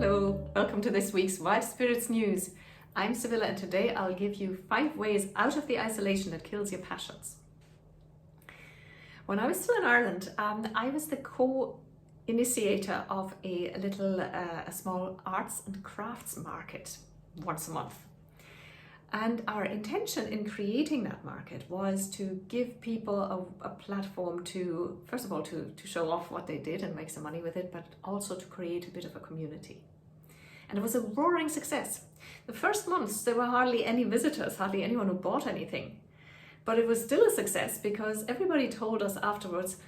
Hello, welcome to this week's Wild Spirits News. I'm Sibylla and today I'll give you 5 ways out of the isolation that kills your passions. When I was still in Ireland, I was the co-initiator of a small arts and crafts market once a month. And our intention in creating that market was to give people a platform to, first of all, to show off what they did and make some money with it, but also to create a bit of a community. And it was a roaring success. The first months, there were hardly any visitors, hardly anyone who bought anything. But it was still a success because everybody told us afterwards,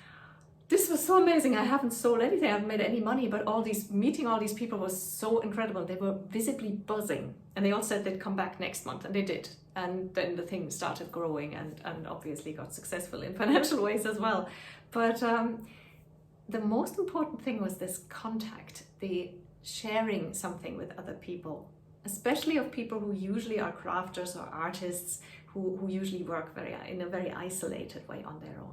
this was so amazing, I haven't sold anything, I haven't made any money, but meeting all these people was so incredible. They were visibly buzzing. And they all said they'd come back next month, and they did. And then the thing started growing and obviously got successful in financial ways as well. But the most important thing was this contact, the sharing something with other people, especially of people who usually are crafters or artists who usually work in a very isolated way on their own.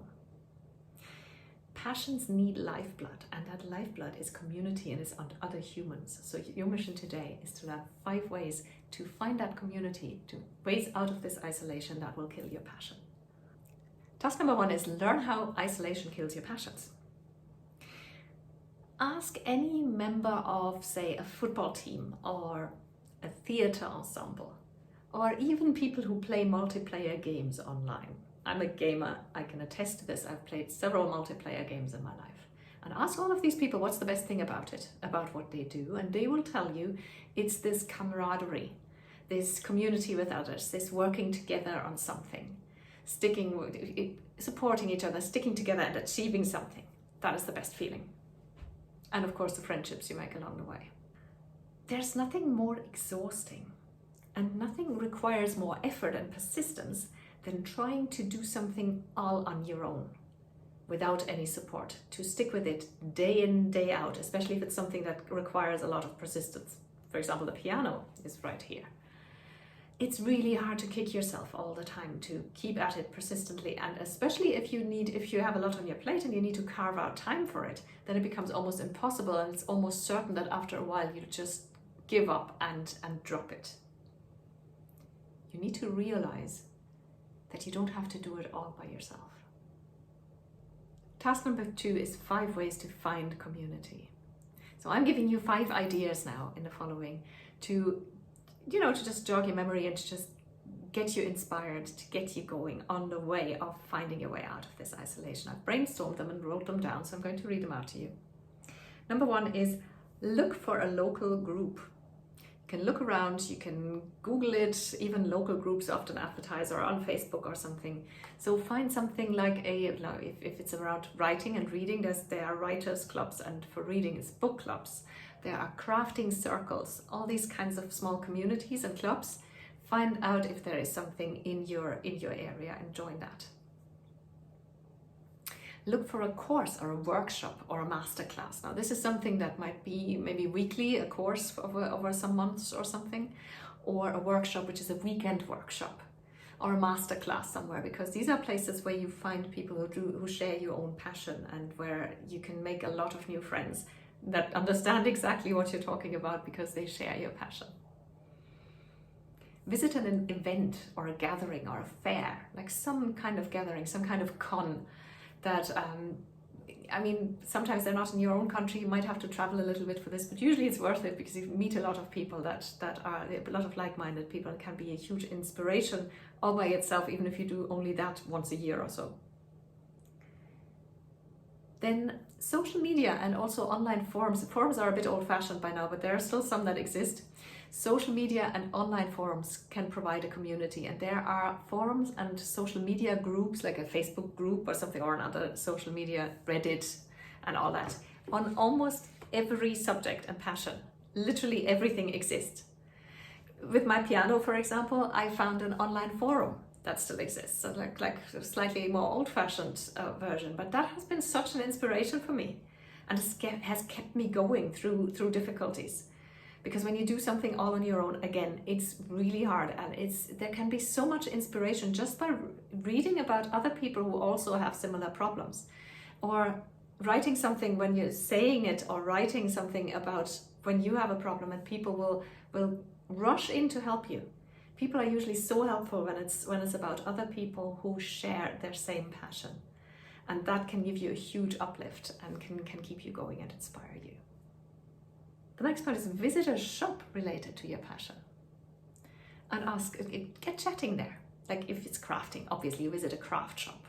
Passions need lifeblood, and that lifeblood is community and is on other humans. So your mission today is to learn 5 ways to find that community, to ways out of this isolation that will kill your passion. Task number 1 is learn how isolation kills your passions. Ask any member of, say, a football team or a theatre ensemble, or even people who play multiplayer games online. I'm a gamer, I can attest to this. I've played several multiplayer games in my life. And ask all of these people what's the best thing about it, about what they do, and they will tell you it's this camaraderie, this community with others, this working together on something, supporting each other, sticking together and achieving something. That is the best feeling. And of course the friendships you make along the way. There's nothing more exhausting and nothing requires more effort and persistence than trying to do something all on your own without any support, to stick with it day in, day out, especially if it's something that requires a lot of persistence. For example, the piano is right here. It's really hard to kick yourself all the time, to keep at it persistently, and especially if you have a lot on your plate and you need to carve out time for it, then it becomes almost impossible, and it's almost certain that after a while you just give up and drop it. You need to realize that you don't have to do it all by yourself. Task number 2 is 5 ways to find community. So I'm giving you 5 ideas now in the following to just jog your memory and to just get you inspired, to get you going on the way of finding your way out of this isolation. I've brainstormed them and wrote them down, so I'm going to read them out to you. Number 1 is look for a local group. You can look around, you can Google it, even local groups often advertise, or on Facebook or something. So find something like if it's around writing and reading, there are writers clubs, and for reading it's book clubs. There are crafting circles, all these kinds of small communities and clubs. Find out if there is something in your area and join that. Look for a course or a workshop or a masterclass. Now this is something that might be maybe weekly, a course over some months or something, or a workshop which is a weekend workshop, or a masterclass somewhere, because these are places where you find people who share your own passion and where you can make a lot of new friends that understand exactly what you're talking about because they share your passion. Visit an event or a gathering or a fair, like some kind of gathering, some kind of con that, sometimes they're not in your own country, you might have to travel a little bit for this, but usually it's worth it because you meet a lot of people that are a lot of like-minded people, and can be a huge inspiration all by itself, even if you do only that once a year or so. Then social media and also online forums. Forums are a bit old-fashioned by now, but there are still some that exist. Social media and online forums can provide a community, and there are forums and social media groups like a Facebook group or something, or another social media, Reddit and all that, on almost every subject and passion. Literally everything exists. With my piano, for example, I found an online forum that still exists, so like a slightly more old-fashioned version, but that has been such an inspiration for me and has kept me going through difficulties. Because when you do something all on your own, again, it's really hard, and there can be so much inspiration just by reading about other people who also have similar problems, or writing something when you're saying it, or writing something about when you have a problem, and people will rush in to help you. People are usually so helpful when it's about other people who share their same passion. And that can give you a huge uplift and can keep you going and inspire you. The next point is visit a shop related to your passion. And get chatting there. Like if it's crafting, obviously you visit a craft shop.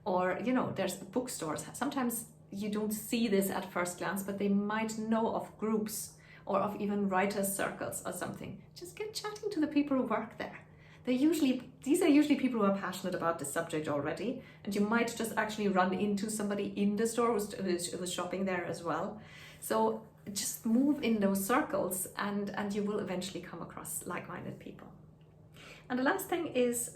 Or, there's bookstores. Sometimes you don't see this at first glance, but they might know of groups or of even writers' circles or something. Just get chatting to the people who work there. These are usually people who are passionate about the subject already, and you might just actually run into somebody in the store who's shopping there as well. So just move in those circles, and you will eventually come across like-minded people. And the last thing is,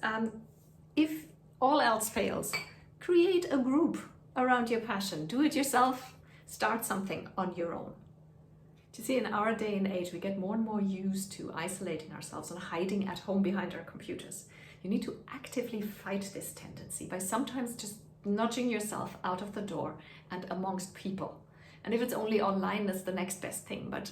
if all else fails, create a group around your passion. Do it yourself. Start something on your own. You see, in our day and age, we get more and more used to isolating ourselves and hiding at home behind our computers. You need to actively fight this tendency by sometimes just nudging yourself out of the door and amongst people. And if it's only online, that's the next best thing. But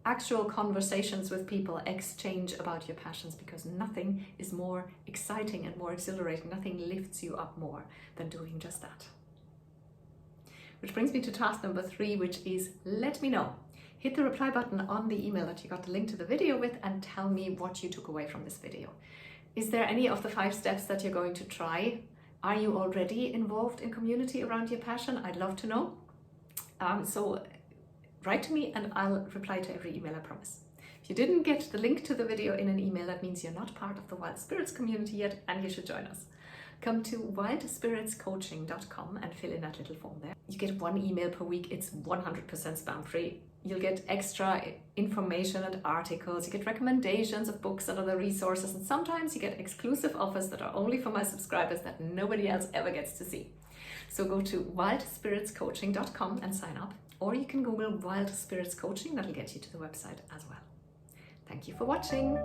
actual conversations with people, exchange about your passions, because nothing is more exciting and more exhilarating. Nothing lifts you up more than doing just that. Which brings me to task number 3, which is let me know. Hit the reply button on the email that you got the link to the video with and tell me what you took away from this video. Is there any of the 5 steps that you're going to try? Are you already involved in community around your passion? I'd love to know. So write to me and I'll reply to every email, I promise. If you didn't get the link to the video in an email, that means you're not part of the Wild Spirits community yet, and you should join us. Come to wildspiritscoaching.com and fill in that little form there. You get 1 email per week. It's 100% spam free. You'll get extra information and articles. You get recommendations of books and other resources. And sometimes you get exclusive offers that are only for my subscribers that nobody else ever gets to see. So go to wildspiritscoaching.com and sign up. Or you can Google Wild Spirits Coaching. That'll get you to the website as well. Thank you for watching.